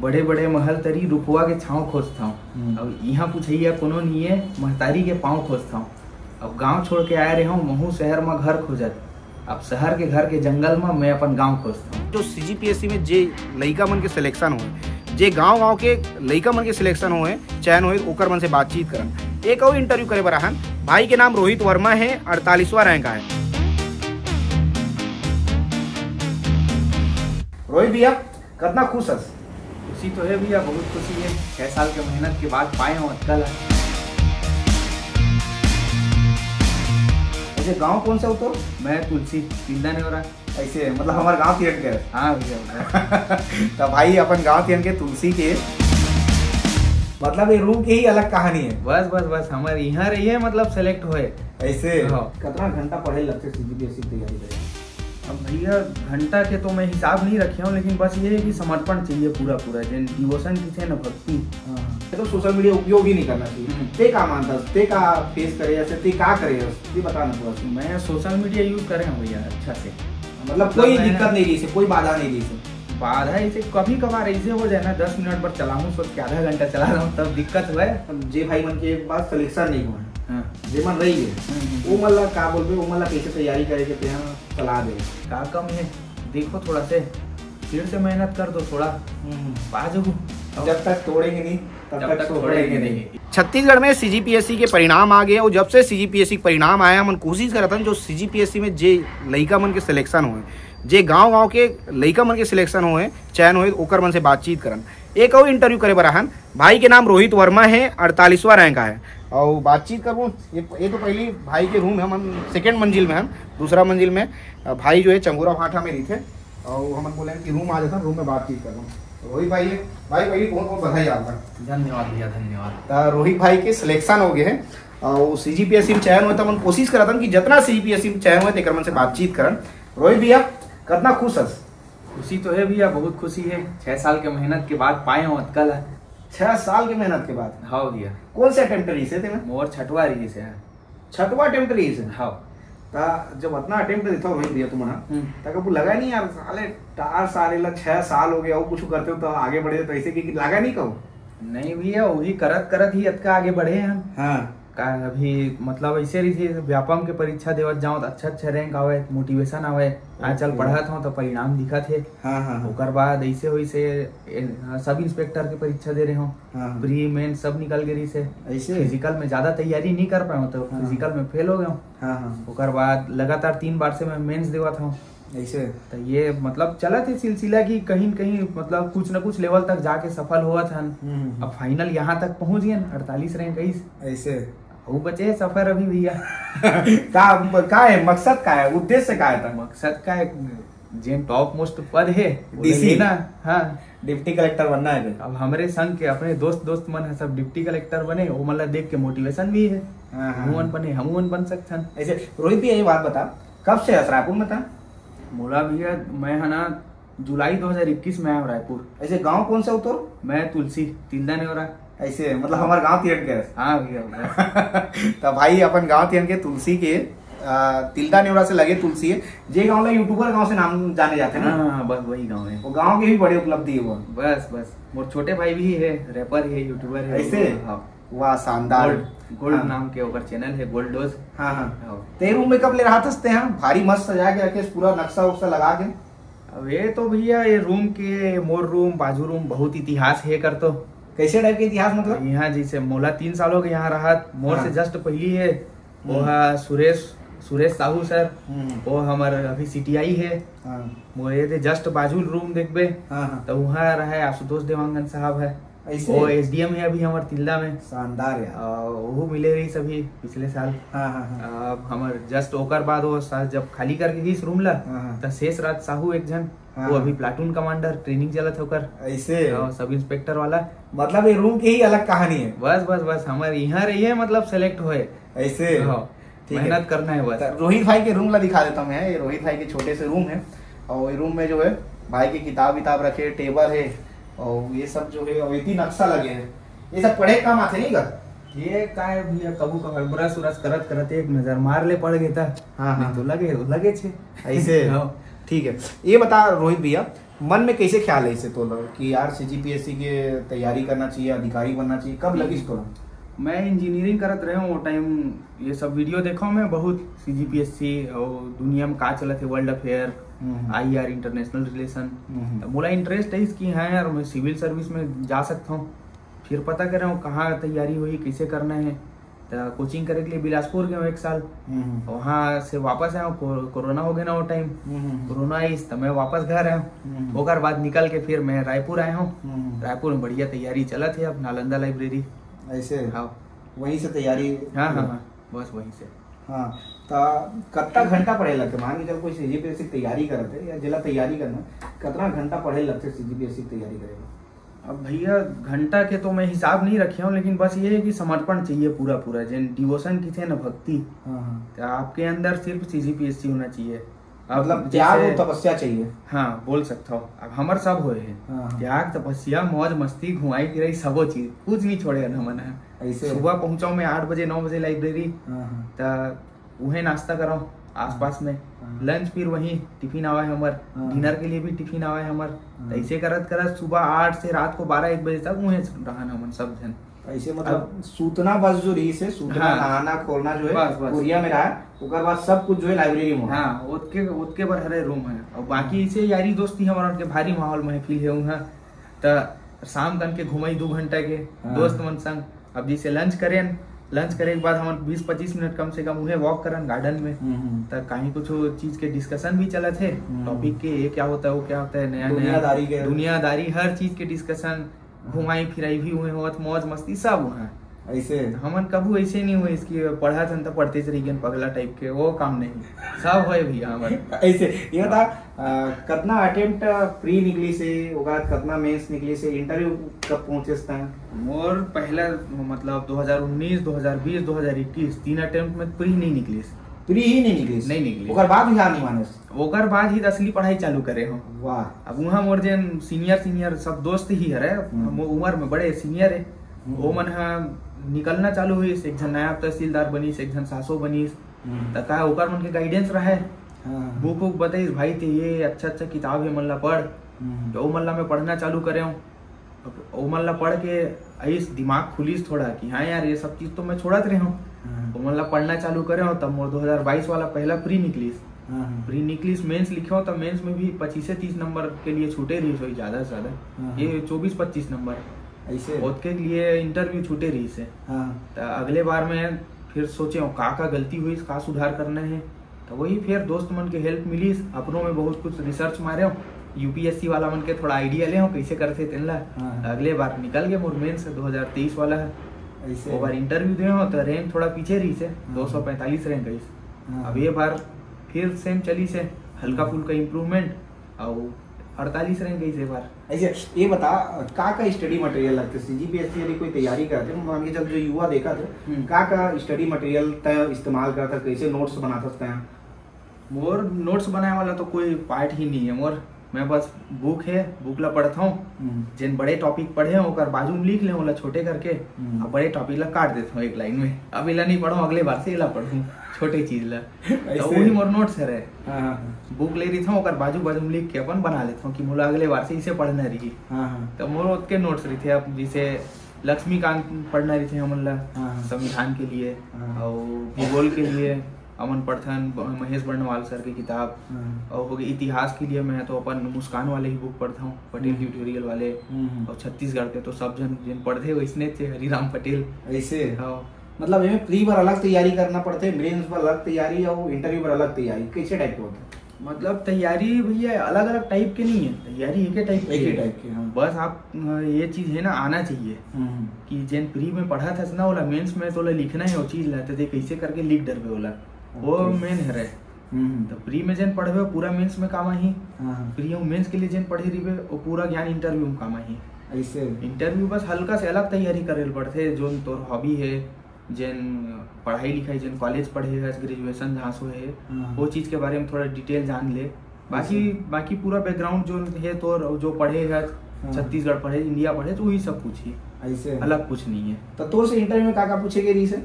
बड़े बड़े महल तरी रुपवा के छाँव खोजता हूँ। अब यहाँ पूछिए कोनो नहीं है, महतारी के पाँव खोजता हूँ। अब गांव छोड़ के आए रहे हूँ, महू शहर में घर खोजत। अब शहर के घर के जंगल में मैं अपन गांव खोजता हूँ। जो CGPSC में जे लड़का मन के सिलेक्शन हुए, जे गांव के लड़का मन के सिलेक्शन हुए, चयन हुए, ओकर मन से बातचीत करन। एक और इंटरव्यू करे बराहन। भाई के नाम रोहित वर्मा है, 48वां रैंक है। रोहित भैया कितना खुश है? खुशी तो है भैया, बहुत खुशी है। 6 साल के मेहनत के बाद पाए हूँ कल। ऐसे गांव कौन सा हो तो? मैं तुलसी, तिल्दा नहीं हो रहा। ऐसे मतलब हमारे गांव तिरन के? हाँ भैया। तो भाई अपन गांव तिरन के तुलसी के, मतलब ये रूम की ही अलग कहानी है। बस बस बस हमारे यहाँ रही है, मतलब सेलेक्ट हुए ऐसे। हाँ। कितना घंटा पढ़े लगते CGPSC की तैयारी करें? अब भैया घंटा के तो मैं हिसाब नहीं रखे हूँ, लेकिन बस ये है कि समर्पण चाहिए पूरा पूरा, जिन डिवोशन की थे ना, भक्ति। तो सोशल मीडिया उपयोग ही नहीं करना चाहिए। ते का मानता है, ते का फेस करे ऐसे, ते का करे ये बताना थोड़ा सा। मैं सोशल मीडिया यूज करे हूँ भैया अच्छा से, मतलब कोई दिक्कत नहीं रही से, कोई बाधा नहीं रही से। बाधा ऐसे कभी कभार ऐसे हो जाए ना, 10 मिनट पर चलाऊँ, सोच के आधा घंटा चला रहा हूँ, तब दिक्कत हुआ है। जे भाई मन के एक बार सिलेक्शन नहीं हुआ है, जे मन रही है, वो मतलब का बोलबे, वो मतलब कैसे तैयारी करे के यहाँ चला दे का कम है। देखो थोड़ा से फिर से मेहनत कर दो थोड़ा, जब तक तोड़ेंगे नहीं तब तक छोड़ेंगे नहीं। छत्तीसगढ़ में CGPSC के परिणाम आ गए और जब से CGPSC के परिणाम आया, हम कोशिश करते हैं जो CGPSC में जे लड़का मन के सिलेक्शन हुए, जे गांव के लड़का मन के सिलेक्शन हुए, चयन हुए, ओकर मन से बातचीत करन। एक और इंटरव्यू करे बराहन। भाई के नाम रोहित वर्मा है, 48वां रैंक है। और बातचीत करूँ, ये तो पहली भाई के रूम है, हम सेकेंड मंजिल में हम, दूसरा मंजिल में भाई जो है चंगूरा भाठा में रही थे, और हम बोले कि रूम आ जाता, रूम में बातचीत कर रहा हूँ। रोहित भाई है, भाई पहले बहुत बहुत बधाई आपका। धन्यवाद भैया, धन्यवाद। तो रोहित भाई के सिलेक्शन हो गए हैं और CGPSC में चयन हुआ, हम कोशिश करता कि जितना CGPSC में चयन हुआ तेकर मन से बातचीत करन। रोहित भैया कितना खुश है? खुशी तो है भैया, बहुत खुशी है। 6 साल के मेहनत के बाद पाए हूँ कल। 6 साल की मेहनत के बाद? हाँ भैया। कौन से अटेम्प्ट रही से? मोर 6वां रही से। 6वां अटेम्प्ट रही से? हाँ। जब इतना अटेम्प्ट देता हो भैया तुम्हारा, तब लगा नहीं यार साले 4 साल 6 साल हो गया, वो कुछ करते हो तो आगे बढ़े, तो ऐसे कि लगा नहीं कहूँ? नहीं भैया, वही करत करत ही अतका आगे बढ़े हम। हाँ। का अभी मतलब ऐसे रही व्यापम के परीक्षा देवत जाओ तो अच्छा रैंक आवे, मोटिवेशन आवे। आज चल पढ़त हूँ तो परिणाम दिखा थे। हाँ। ओकर बाद ऐसे हुई से सब इंस्पेक्टर की परीक्षा दे रहे हूँ। प्री मेन सब निकल गई से। ऐसे फिजिकल में ज्यादा तैयारी नहीं कर पाया, तो फिजिकल में फेल हो गया। ओकर बाद लगातार 3 बार से मैं मेंस देवत हूँ। ऐसे तो ये मतलब चला थे सिलसिला की कहीं न कहीं मतलब कुछ न कुछ लेवल तक जाके सफल हुआ था। अब फाइनल यहाँ तक पहुंच गए, 48 रैंक। ऐसे वो बचे है सफर अभी भैया। का है मकसद, का है उद्देश्य, का है? मकसद का है जिन टॉप मोस्ट पद है DC ना। हाँ, डिप्टी कलेक्टर बनना है। अब हमारे संग के अपने दोस्त मन है सब डिप्टी कलेक्टर बने, वो मतलब देख के मोटिवेशन भी है। हमन बने, हम बन सकते हैं। ऐसे रोहित भैया ये बात बता, कब से रायपुर में था? मोला भैया मैं है ना जुलाई 2021 में आया रायपुर। ऐसे गांव कौन सा उतर? मैं तुलसी, तिल्दा नहीं हो रहा। ऐसे मतलब हमारे गांव तिरन के? हाँ भैया। तो भाई अपन गांव तिरन के तुलसी के, तिल्दा नेवरा से लगे तुलसी है, जे गांव में यूट्यूबर गांव से नाम जाने जाते हैं ना। हाँ, बस वही गांव है। वो गांव की भी बड़ी उपलब्धि है वो। बस मोर छोटे भाई भी है, रैपर है, यूट्यूबर है। ऐसे? वाह शानदार। गोल्ड नाम के ओकर चैनल है, गोल्ड डोज। हाँ। ते रूम में कब ले रहा था हैं? भारी मस्त सजा के रखे, पूरा नक्शा उक्सा लगा के। अब ये तो भैया ये रूम के, मोर रूम, बाजू रूम बहुत इतिहास है कर। तो कैसे टाइप के इतिहास? मतलब यहाँ जैसे मोला 3 साल हो गए यहाँ रहा। मोर से जस्ट पहली है वो सुरेश साहू सर, वो हमारे अभी CTI है। मोरे जस्ट बाजू रूम देखबे तो वहाँ रहा आशुतोष देवांगन साहब है, वो SDM है अभी हमारे तिल्दा में। शानदार है। वो मिले रही सभी पिछले साल। हमारे जस्ट ओकर बाद वो जब खाली करके गई रूम ला, तो शेष राज साहू एक जन, वो अभी प्लाटून कमांडर ट्रेनिंग चलत होकर। ऐसे सब इंस्पेक्टर वाला। मतलब ये रूम की ही अलग कहानी है। बस हमारे यहाँ रही है, मतलब सेलेक्ट हुए। ऐसे मेहनत करना है बस। रोहित भाई के रूम ला दिखा देता हूँ मैं। ये रोहित भाई के छोटे से रूम है, और ये रूम में जो है भाई की किताब रखे, टेबल है, और ये सब जो है और इतनी नक्शा लगे हैं। ये सब पढ़े काम आते नहीं कर? ये काय भैया कबू कभार ब्रश उरस करत एक नजर मार ले पड़ गया था। हाँ तो लगे छे। ऐसे ठीक है। ये बता रोहित भैया, मन में कैसे ख्याल है इसे तो कि यार CGPSC के तैयारी करना चाहिए, अधिकारी बनना चाहिए, कब लगी इसको? मैं इंजीनियरिंग करत रहे हूँ वो टाइम, ये सब वीडियो देखा मैं बहुत CGPSC और दुनिया में का चलत है, world affair, IR international relation, तो मोला इंटरेस्ट है इसकी है यार, मैं सिविल सर्विस में जा सकता हूँ। फिर पता कर रहा हूँ कहाँ तैयारी हुई, कैसे करना है, तो कोचिंग करे के लिए बिलासपुर गया 1 साल, वहाँ से वापस आया हूँ, कोरोना हो गया ना वो टाइम, कोरोना आई तो मैं वापस घर आया हूँ। होकर बाद निकल के फिर मैं रायपुर आया हूँ। रायपुर में बढ़िया तैयारी चला थे, अब नालंदा लाइब्रेरी ऐसे। हाँ, वहीं से तैयारी? हाँ, बस वहीं से। हाँ, तो कितना घंटा पढ़े लगते? मान के चल कोई CGPSC तैयारी करते या जिला तैयारी करना, कितना घंटा पढ़े लगते CGPSC तैयारी करेगा? अब भैया घंटा के तो मैं हिसाब नहीं रखे हूँ, लेकिन बस ये है कि समर्पण चाहिए पूरा जिन डिवोशन की थे ना, भक्ति, तो आपके अंदर सिर्फ CGPSC होना चाहिए। मतलब त्याग और तपस्या चाहिए। हाँ, बोल सकता हूँ। अब हमार सब होए है, त्याग, तपस्या, मौज मस्ती, घुमाई फिराई, सबो चीज, कुछ भी छोड़े न मन है। सुबह पहुंचाऊ मैं 8 बजे 9 बजे लाइब्रेरी, तो वही नाश्ता कराऊँ आसपास में, लंच फिर वही टिफिन आवा है हमार, डिनर के लिए भी टिफिन आवा है हमार, ऐसे करत करत सुबह 8 से रात को 12-1 बजे तक वही रहन हमन सब जन। ऐसे मतलब सूतना बस जो रही से सूतना, नहाना खोलना जो है कोरिया में रहा, उसके बाद सब कुछ जो है लाइब्रेरी में। हाँ, उसके पर हरे रूम है, और बाकी ऐसे यारी दोस्ती हमारा के भारी माहौल महफिल है वहाँ, तो शाम तक के घुमाई 2 घंटा के दोस्त मन संग। अब जैसे लंच करे के बाद हम 20-25 मिनट कम से कम उन्हें वॉक करन गार्डन में, तो कहीं कुछ चीज के डिस्कशन भी चला थे, टॉपिक के, ये क्या होता है, वो क्या होता है, नया दुनियादारी, हर चीज के डिस्कशन, घुमाई फिराई भी हुए, मौज मस्ती सब हुआ। ऐसे हमन कभी ऐसे नहीं हुए इसकी पढ़ा था तो पढ़ते रही पगला टाइप के, वो काम नहीं, सब है भैया हमारे ऐसे। ये था कितना अटेम्प्ट प्री निकली से, कितना मेंस निकली से, इंटरव्यू कब पहुंचे? मोर पहला मतलब 2019, 2020, 2021 3 अटेम्प्ट में प्री नहीं निकली। प्री ही नहीं निकली? ओकर बाद भी नहीं माने? ओकर बाद ही असली पढ़ाई चालू करे हो। वाह। अब वहाँ मोर जन सीनियर सब दोस्त ही है, उम्र में बड़े सीनियर है, वो मन निकलना चालू हुई, एक जन नायब तहसीलदार बनीस, एक जन सासो बनीस, तका ओकर मन के गाइडेंस रहे, बुक बताइस भाई थे ये अच्छा किताब है, मन ला पढ़, तो मन ला मैं पढ़ना चालू करे हूँ। ओ मन ला पढ़ के ऐस दिमाग खुलीस थोड़ा कि हाँ यार ये सब चीज तो मैं छोड़त रहे हूँ, वो मन ला पढ़ना चालू करे हूँ। तब मोर 2022 वाला पहला प्री निकलीस, मेंस लिखे हो, तब मेंस में भी 25 से 30 नंबर के लिए छूटे रही, सोई ज्यादा से ज्यादा ये 24-25 नंबर ऐसे, उसके लिए इंटरव्यू छूटे रही से। तो अगले बार में फिर सोचे का गलती हुई, का सुधार करना है, तो वही फिर दोस्त मन के हेल्प मिली, अपनों में बहुत कुछ रिसर्च मारे हो, UPSC वाला मन के थोड़ा आइडिया ले हो कैसे करते तेनला। अगले बार निकल गए मोर मेंस 2023 वाला है, वो बार इंटरव्यू दे हो तो रैंक थोड़ा पीछे रही से, 245 रैंक गई। अब ये बार फिर सेम चली से, हल्का फुल्का इम्प्रूवमेंट, और 48 रैंक गई से बार। ऐसे ये बता का स्टडी मटेरियल लगते CGPSC यदि कोई तैयारी करते हैं, मान के चल जो युवा देखा थे, का स्टडी मटेरियल तय इस्तेमाल करता, कैसे नोट्स बनाता है? मोर नोट्स बनाने वाला तो कोई पार्ट ही नहीं है मोर, मैं बस बुक ला पढ़ता हूँ, जिन बड़े टॉपिक पढ़े हैं ओकर बाजू में लिख ले, ओला छोटे करके, अब बड़े टॉपिक ला काट देता हूँ 1 लाइन में, अब इला नहीं पढ़ूँ, अगले बार से इला पढ़ूँ छोटे चीज ला, तो वही मोर नोट्स है रहे। बुक ले रही था ओकर बाजू में लिख के अपन बना लेता हूँ कि मोला अगले बार से इसे पढ़ना रही, तो मोर उसके नोट्स रही थे। अब जैसे लक्ष्मीकांत पढ़ना रही थे हमन ला संविधान के लिए, और भूगोल के लिए अमन पढ़थन महेश बर्णवाल सर की किताब, और हो गई इतिहास के लिए मैं तो अपन मुस्कान वाले ही बुक पढ़ता हूँ, पटेल ट्यूटोरियल वाले, और छत्तीसगढ़ के तो सब जन पढ़ते वैसने थे, हरिराम पटेल। ऐसे मतलब ये प्री पर अलग तैयारी करना पड़ते, मेंस पर अलग तैयारी और इंटरव्यू पर अलग तैयारी, कैसे टाइप के होते? मतलब तैयारी भैया अलग अलग टाइप के नहीं है, तैयारी एक ही टाइप की। बस आप ये चीज है ना आना चाहिए कि जिन प्री में पढ़ा था ना ओला मेंस में तो लिखना है वो चीज लाते थे, कैसे करके लिख डर पे ओला, वो मेन है रहे। तो प्री में जिन पढ़े पूरा मेंस में काम ही, प्री और मेंस के लिए जिन पढ़े रही वो पूरा ज्ञान इंटरव्यू में काम ही। ऐसे इंटरव्यू बस हल्का से अलग तैयारी करे पड़ते, जो तोर हॉबी है, जिन पढ़ाई लिखाई जिन कॉलेज पढ़े है, ग्रेजुएशन जहाँ से है, वो चीज के बारे में थोड़ा डिटेल जान ले। बाकी पूरा बैकग्राउंड जो है तोर जो पढ़े है, छत्तीसगढ़ पढ़े, इंडिया पढ़े, तो वही सब कुछ ही, ऐसे अलग कुछ नहीं है। तो तोर से इंटरव्यू में का पूछेगे रही से?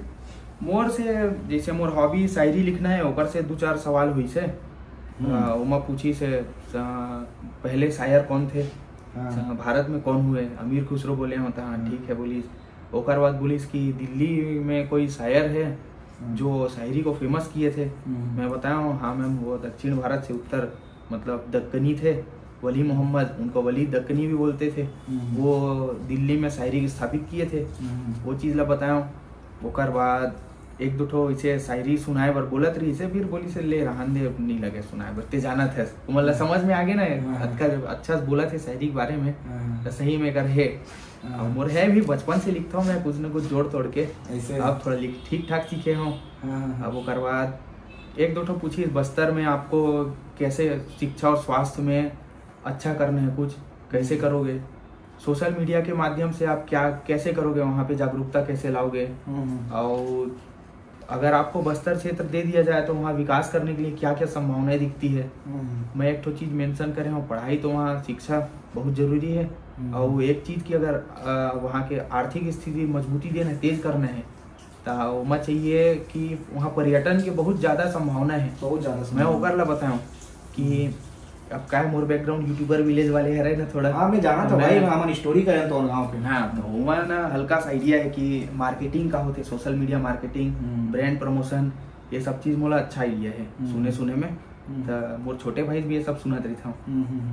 मोर से जैसे मोर हॉबी शायरी लिखना है, ओकर से 2-4 सवाल हुई से, उमा पूछी से पहले शायर कौन थे, भारत में कौन हुए, अमीर खुसरो बोले होता। हाँ ठीक है बोलिस। ओकर बाद बोलिस कि दिल्ली में कोई शायर है जो शायरी को फेमस किए थे। मैं बताया हूँ हाँ मैम, वो दक्षिण भारत से उत्तर मतलब दक्कनी थे, वली मोहम्मद, उनको वली दक्कनी भी बोलते थे। वो दिल्ली में शायरी स्थापित किए थे, वो चीज़ ला बताया हूँ। ओकर बाद एक दो ठो इसे शायरी सुनाए बर बोलत रही से, फिर बोली से ले रहन दे, नहीं लगे सुनाए बर, ते जाना थे मतलब समझ में आ गए ना, अच्छा बोला थे शायरी के बारे में, तो सही में कर है। और मोर है भी बचपन से लिखता हूँ मैं कुछ न कुछ जोड़ तोड़ के, अब थोड़ा ठीक ठाक सीखे हूँ। अब ओकर बाद एक दो ठो पूछिए बस्तर में आपको कैसे शिक्षा और स्वास्थ्य में अच्छा करना है, कुछ कैसे करोगे, सोशल मीडिया के माध्यम से आप क्या कैसे करोगे, वहाँ पे जागरूकता कैसे लाओगे, और अगर आपको बस्तर क्षेत्र दे दिया जाए तो वहाँ विकास करने के लिए क्या क्या संभावनाएं दिखती है। मैं एक तो चीज़ मेंशन कर रहा हूँ, पढ़ाई तो वहाँ शिक्षा बहुत जरूरी है, और एक चीज़ की अगर वहाँ के आर्थिक स्थिति मजबूती देना तेज करना है तो मैं चाहिए कि वहाँ पर्यटन की बहुत ज़्यादा संभावना है, बहुत ज़्यादा। मैं ओकर ला बताऊँ कि अब क्या है, मोर बैकग्राउंड यूट्यूबर विलेज वाले है ना थोड़ा। हाँ मैं जाना था भाई, मैं स्टोरी करें तो गांव पे। हाँ तो वहाँ ना हल्का सा आइडिया है कि मार्केटिंग का होते, social media marketing, brand promotion, ये सब चीज मोला अच्छा आइडिया है सुने में। तो मोर छोटे भाई भी ये सब सुनत रही था,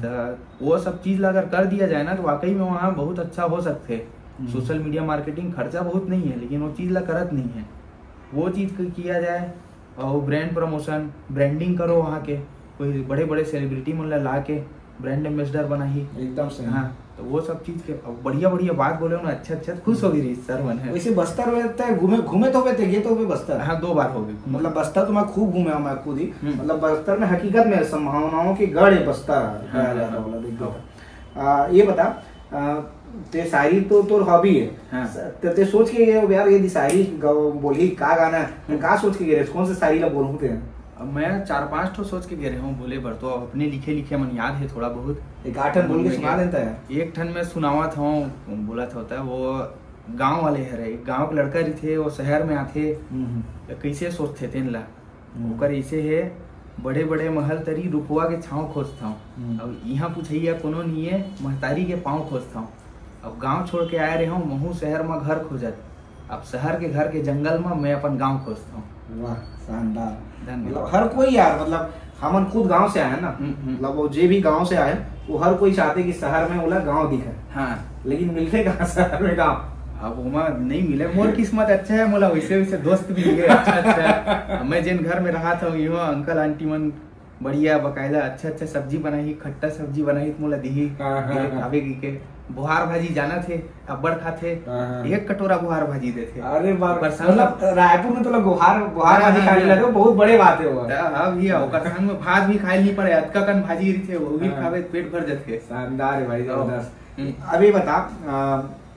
तो वो सब चीज अगर कर दिया जाए ना तो वाकई में वहाँ बहुत अच्छा हो सकते। सोशल मीडिया मार्केटिंग खर्चा बहुत नहीं है, लेकिन वो चीज ला करत नहीं है, वो चीज किया जाए। और ब्रांड प्रमोशन, ब्रांडिंग करो, वहाँ के कोई बड़े बड़े सेलिब्रिटी मन ला के ब्रांड एम्बेसडर बनाही, एकदम से। हाँ तो वो सब चीज के बढ़िया बढ़िया बात बोले ना, अच्छा अच्छा खुश हो गई सर मन है। वैसे बस्तर में घूमे तो हुए थे, ये तो हुए बस्तर। हाँ 2 बार हो गई, मतलब बस्तर तो मैं खूब घूमे हूँ मैं खुद ही, मतलब बस्तर में हकीकत में संभावनाओं की गढ़ है बस्तर कहा जाता है। ये बता ते शायरी तो तोर हॉबी है, हाँ। ते सोच के यार ये शायरी बोली का गाना है, का सोच के गए कौन से शायरी ला बोलूं थे? मैं 4-5 ठो सोच के गए हूँ बोले बर, तो अपने लिखे मन याद है थोड़ा बहुत। एक 8 ठन बोल के सुना देता है। एक ठन में सुनावा था, बोला था होता है वो गांव वाले है, एक गांव के लड़का थे, वो शहर में आते कैसे सोचते तेन ला, ओकर ऐसे है बड़े बड़े महल तरी रुपवा के छाँव खोजता हूँ, अब यहाँ पूछिए कोनो नहीं है महतारी के पाँव खोजता हूँ। अब गाँव छोड़ के आए रहे हूँ महू शहर में घर खोजत, अब शहर के घर के जंगल में मैं अपन गाँव खोजता हूँ। वाह शानदार, मतलब हर कोई यार, मतलब हम खुद गांव से आए ना, मतलब वो जे भी गांव से आए वो हर कोई चाहते कि शहर में बोला गांव दिखे, हाँ लेकिन मिलते कहाँ शहर में गांव। अब वहाँ नहीं मिले, मोर किस्मत अच्छा है, मोला वैसे वैसे दोस्त भी मिले अच्छा अच्छा। मैं जिन घर में रहा था युवा अंकल आंटी मन बढ़िया बकायदा अच्छा अच्छा सब्जी बनाई, खट्टा सब्जी बनाई मोला दी खावे के। बुहार भाजी जाना थे अब्बड़ खाते, 1 कटोरा बुहार भाजी देते। अरे बाप, मतलब रायपुर में तो बुहार भाजी खाने लगे, बहुत बड़े बात है वो। हाँ भैया ओकर संग में भात भी खाए नहीं पड़े, अतका कन भाजी थे वो भी खावे पेट भर जाते। शानदार है भाई, जबरदस्त। अभी बता,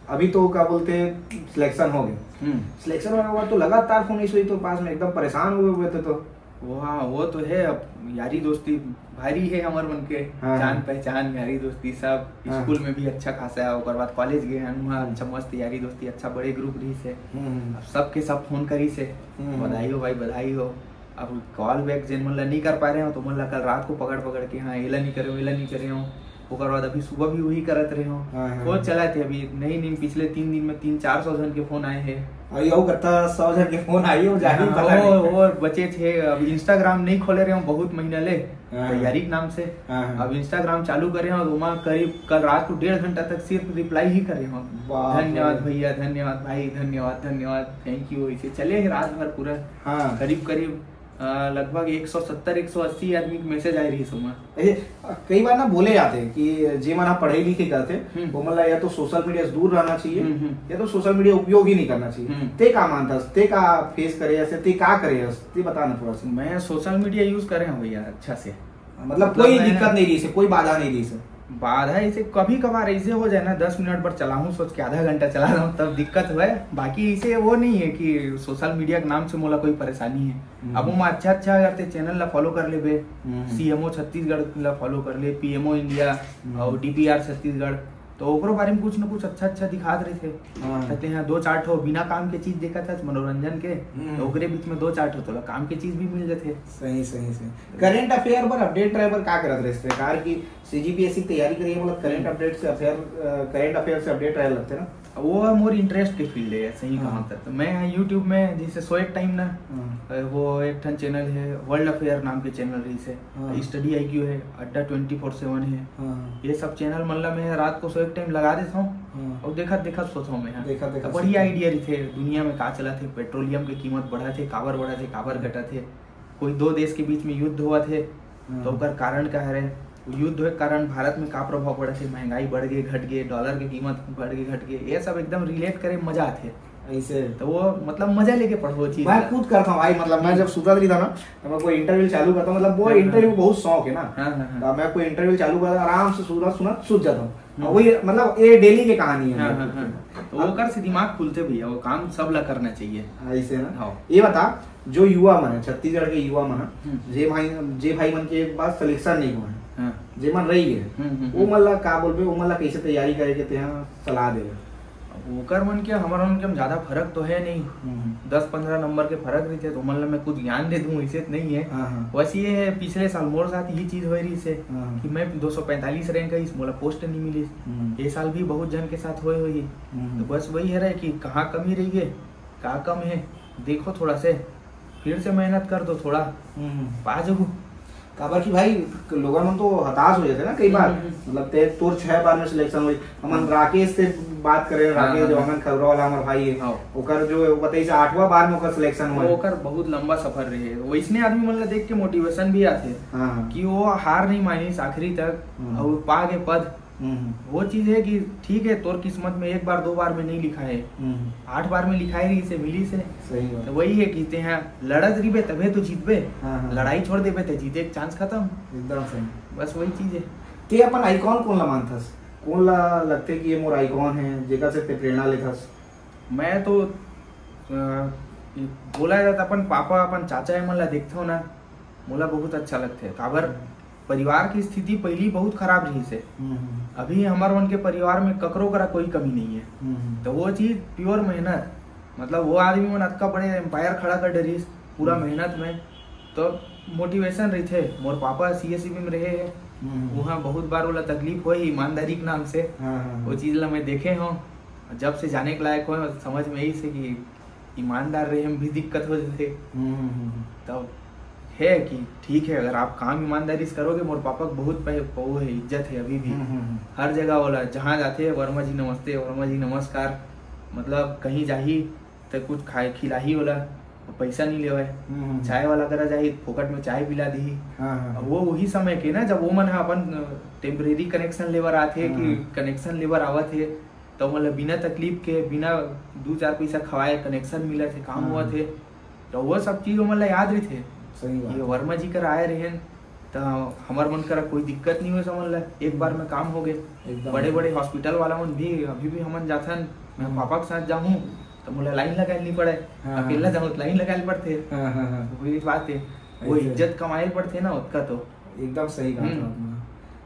अभी तो क्या बोलते सिलेक्शन हो गए, सिलेक्शन होने के बाद तो लगातार फोन इस हुई तो पास में एकदम परेशान हुए थे, तो वो तो है। अब यारी दोस्ती भारी है हमारे मन के, जान पहचान यारी दोस्ती सब, स्कूल में भी अच्छा खासा है, और बाद कॉलेज गए वहाँ अच्छा मस्त यारी दोस्ती, अच्छा बड़े ग्रुप रही से, अब सबके सब फोन करी से बधाई हो भाई बधाई हो। अब कॉल बैक जिन मन ला नहीं कर पा रहे हो तो मन ला कल रात को पकड़ के हाँ एला नहीं करे हो, ओकर बाद अभी सुबह भी वही करत रहे हो, फोन चलाए थे। अभी नहीं पिछले 3 दिन में 300-400 जन के फोन आए हैं, 100 जन के फोन आई हो जाही और बचे थे। अब इंस्टाग्राम नहीं खोले रहे हो बहुत महीना ले तैयारी के नाम से, अब इंस्टाग्राम चालू करे हो तो वहाँ करीब कल रात को 1.5 घंटा तक सिर्फ रिप्लाई ही करे हो, धन्यवाद भैया, धन्यवाद भाई, धन्यवाद थैंक यू, इसे चले है रात भर पूरा। करीब लगभग 170-180 आदमी की मैसेज आई रही सुबह। कई बार ना बोले जाते हैं कि जे मना पढ़े लिखे करते वो मतलब या तो सोशल मीडिया से दूर रहना चाहिए या तो सोशल मीडिया उपयोग ही नहीं करना चाहिए। ते का मानता, ते का फेस करे ऐसे, ते का करे ते बताना थोड़ा सा। मैं सोशल मीडिया यूज करे हूँ भैया अच्छा से, मतलब कोई दिक्कत नहीं रही से, कोई बाधा नहीं रही से। बाधा ऐसे कभी कभार ऐसे हो जाए ना 10 मिनट पर चलाऊं सोच के आधा घंटा चला रहा हूँ तब दिक्कत हुआ है, बाकी ऐसे वो नहीं है कि सोशल मीडिया के नाम से मोला कोई परेशानी है। अब वो अच्छा करते चैनल ला फॉलो कर ले बे, CMO छत्तीसगढ़ ला फॉलो कर ले, PMO इंडिया और DPR छत्तीसगढ़, तो ओकरो बारे में कुछ न कुछ अच्छा दिखात रहे थे। कहते हैं 2-4 ठो बिना काम के चीज देखा था मनोरंजन के, तो ओकरे बीच में 2-4 ठो तो काम के चीज भी मिल जाते। सही। करंट अफेयर पर अपडेट ड्राइवर का करत रहे सरकार की सीजीपीएससी की तैयारी करिए, मतलब करंट अफेयर से अपडेट रहे लगते ना, वो मोर इंटरेस्ट के फील्ड है सही कहाँ तक। तो मैं यूट्यूब में जैसे सो एक टाइम ना वो एक ठन चैनल है वर्ल्ड अफेयर नाम के चैनल रही से, स्टडी IQ है, अड्डा 24/7 है, ये सब चैनल मतलब मैं रात को सो एक टाइम लगा देता हूँ और देखा सोचता हूँ मैं तो बढ़िया आइडिया रही थे दुनिया में का चला थे, पेट्रोलियम की कीमत बढ़ा थे, काबर बढ़ा थे, काबर घटा थे, कोई 2 देश के बीच में युद्ध हुआ थे तो उसका कारण क्या है, युद्ध के कारण भारत में का प्रभाव पड़ा थे, महंगाई बढ़ गई घट गई, डॉलर की कीमत बढ़ गई घट गई, ये सब एकदम रिलेट करे मजा आते ऐसे। तो वो मतलब मजा लेके पढ़ो चीज। मैं खुद करता हूँ भाई, मतलब मैं जब सुता नहीं था ना तो मैं कोई इंटरव्यू चालू करता हूँ, मतलब वो इंटरव्यू बहुत शौक है ना, तो मैं कोई इंटरव्यू चालू करता आराम से सुन जाता हूँ, वही मतलब ये डेली की कहानी है। तो वो कर से दिमाग खुलते भैया, वो काम सब ला करना चाहिए ऐसे ना। ये बता जो युवा मन है छत्तीसगढ़ के युवा मन जे भाई मन के बाद सिलेक्शन नहीं हुआ है, जे मन रही है वो मतलब का बोलबे, वो मतलब कैसे तैयारी करे के ते सलाह दे। ओकर मन के हमारा मन के ज्यादा फर्क तो है नहीं, 10-15 नंबर के फर्क रहते, तो मतलब मैं कुछ ज्ञान दे दूं ऐसे नहीं है। वैसे ये है पिछले साल मोर साथ यही चीज हो रही से कि मैं 245 रैंक है, मोला पोस्ट नहीं मिली, ये साल भी बहुत जन के साथ हुई, तो बस वही है कि कहाँ कमी रही है, कहाँ कम है, देखो थोड़ा से फिर से मेहनत कर दो, थोड़ा पा जाओ। काबर की भाई लोगों में तो हताश हो जाते ना कई बार, मतलब तोर 6 बार में सिलेक्शन हुई, हमन राकेश से बात करें, राकेश जो हमन खबरों वाला हमार भाई है, ओकर जो बताई से 8वां बार में ओकर सिलेक्शन हुआ, ओकर बहुत लंबा सफर रहे, वैसने आदमी मतलब देख के मोटिवेशन भी आते कि वो हार नहीं मानी आखिरी तक और पा गए पद। वो चीज है कि ठीक है तोर किस्मत में 1 बार 2 बार में नहीं लिखा है, 8 बार में लिखा है से मिली से। सही तो वही है कहते हैं लड़त रही तबे तो जीतबे, लड़ाई छोड़ देबे तो जीते के चांस खत्म। एकदम सही, बस वही चीज है। ते अपन आइकॉन कौन ला मानथस, कौन ला लगते कि ये मोर आइकॉन है जेकर से ते प्रेरणा लेथस? मैं तो बोला जाता अपन पापा अपन चाचा मन ला देखते हो ना, मोला बहुत अच्छा लगते, काबर परिवार की स्थिति पहली बहुत खराब रही से, अभी हमारे मन के परिवार में ककरो करा कोई कमी नहीं है, तो वो चीज प्योर मेहनत, मतलब वो आदमी मन अतका बड़े एम्पायर खड़ा कर डरिस पूरा मेहनत में, तो मोटिवेशन रही थे। मोर पापा CSEB में रहे है, वहाँ बहुत बार वाला तकलीफ हुई ईमानदारी के नाम से, वो चीज ला मैं देखे हूँ, जब से जाने के लायक हो समझ में यही से कि ईमानदार रहे हम भी दिक्कत हो जाते, तब है कि ठीक है अगर आप काम ईमानदारी से करोगे। मोर पापा को बहुत वो है इज्जत है अभी भी, हर जगह वाला जहाँ जाते वर्मा जी नमस्ते, वर्मा जी नमस्कार, मतलब कहीं जाही तो कुछ खाए खिला ही वाला, पैसा नहीं लेवा, चाय वाला करा जाही फोकट में चाय पिला दी। वो वही समय के ना जब वो मन अपन टेम्परेरी कनेक्शन लेवर आते कि कनेक्शन लेवर आवत है, तो मतलब बिना तकलीफ के बिना 2-4 पैसा खवाए कनेक्शन मिला थे, काम हुआ थे, तो वो सब चीज मतलब याद रही थे। ये वर्मा जी कर आए रहे तो हमार मन करा कोई दिक्कत नहीं हुई, समझ ला 1 बार में काम हो गए। बड़े बड़े हॉस्पिटल वाला मन भी अभी भी हमन जाथन, मैं पापा के साथ जाऊँ तो मुझे लाइन लगाए नहीं पड़े, अकेला जाऊँ तो लाइन लगाए पड़ते, वही बात है, वो इज्जत कमाए पड़ते ना उसका। तो एकदम सही कहा।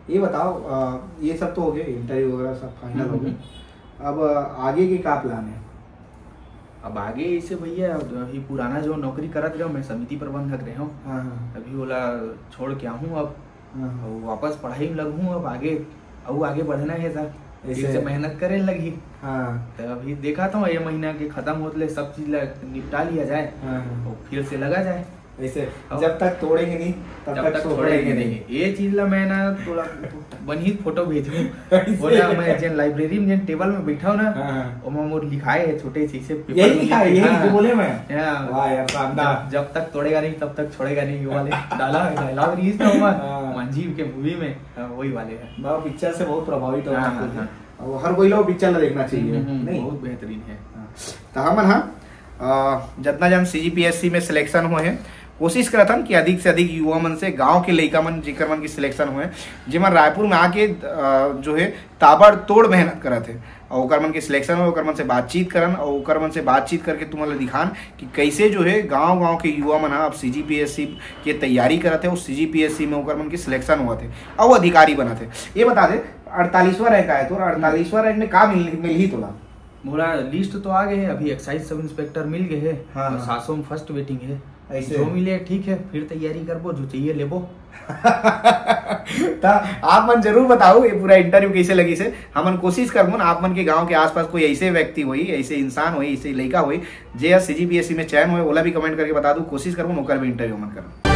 ये बताओ ये सब तो हो गए, इंटरव्यू वगैरह सब फाइनल हो गए, अब आगे के क्या प्लान है? अब आगे इसे भैया अभी पुराना जो नौकरी करत रहे, मैं समिति प्रबंधक रहे हूँ, अभी बोला छोड़ के आऊँ अब वापस पढ़ाई में लगूँ, अब आगे बढ़ना है सर, इससे मेहनत करे लगी। तो अभी देखा था ये महीना के खत्म होते सब चीज निपटा लिया जाए और फिर से लगा जाए ऐसे, जब तक तोड़ेंगे नहीं तब तक छोड़ेंगे नहीं। ये चीज ला मैं ना थोड़ा बनी फोटो भेजूं, बोला मैं जेन लाइब्रेरी में जेन टेबल में बैठा हूं ना, वो मोर लिखाए है छोटे से पेपर यही लिखा है, यही बोले मैं। वाह यार शानदार, जब तक तोड़ेगा नहीं तब तक छोड़ेगा नहीं, वो वाले डाला है डायलॉग रिलीज हुआ मंजीव के मूवी में, वही वाले है। बहुत पिक्चर से बहुत प्रभावित हो, हर कोई लोग पिक्चर देखना चाहिए, नहीं बहुत बेहतरीन है। तो हमन जितना जन CGPSC में सिलेक्शन हुए हैं कोशिश करथन कि अधिक से अधिक युवा मन से गांव के लड़का मन जिकर मन की सिलेक्शन हुए, जिमन रायपुर में आके जो है ताबड़तोड़ मेहनत करत है और ओकर मन के सिलेक्शन हो, ओकर मन से बातचीत करन और ओकर मन से बातचीत करके तुम्हारा दिखान कि कैसे जो है गांव के युवा मन अब CGPSC की तैयारी करते और CGPSC में ओकर मन की सिलेक्शन हुआ थे और वो अधिकारी बना थे। ये बता दे 48वां रैंक आया तो 48वां रैंक में का मिल ही तोला मोरा लिस्ट तो आ गए है, अभी एक्साइज सब इंस्पेक्टर मिल गए है। हाँ, और 700 में फर्स्ट वेटिंग है। ऐसे जो मिले ठीक है, फिर तैयारी करबो, जो चाहिए लेबो। आप मन जरूर बताओ ये पूरा इंटरव्यू कैसे लगी से। हमन कोशिश करबो ना आप मन के गांव के आसपास कोई ऐसे व्यक्ति हुई, ऐसे इंसान हुई, ऐसे लड़का हुई जे CGPSC में चयन हुए, ओला भी कमेंट करके बता दू। कोशिश करबो ओकर भी इंटरव्यू मन कर।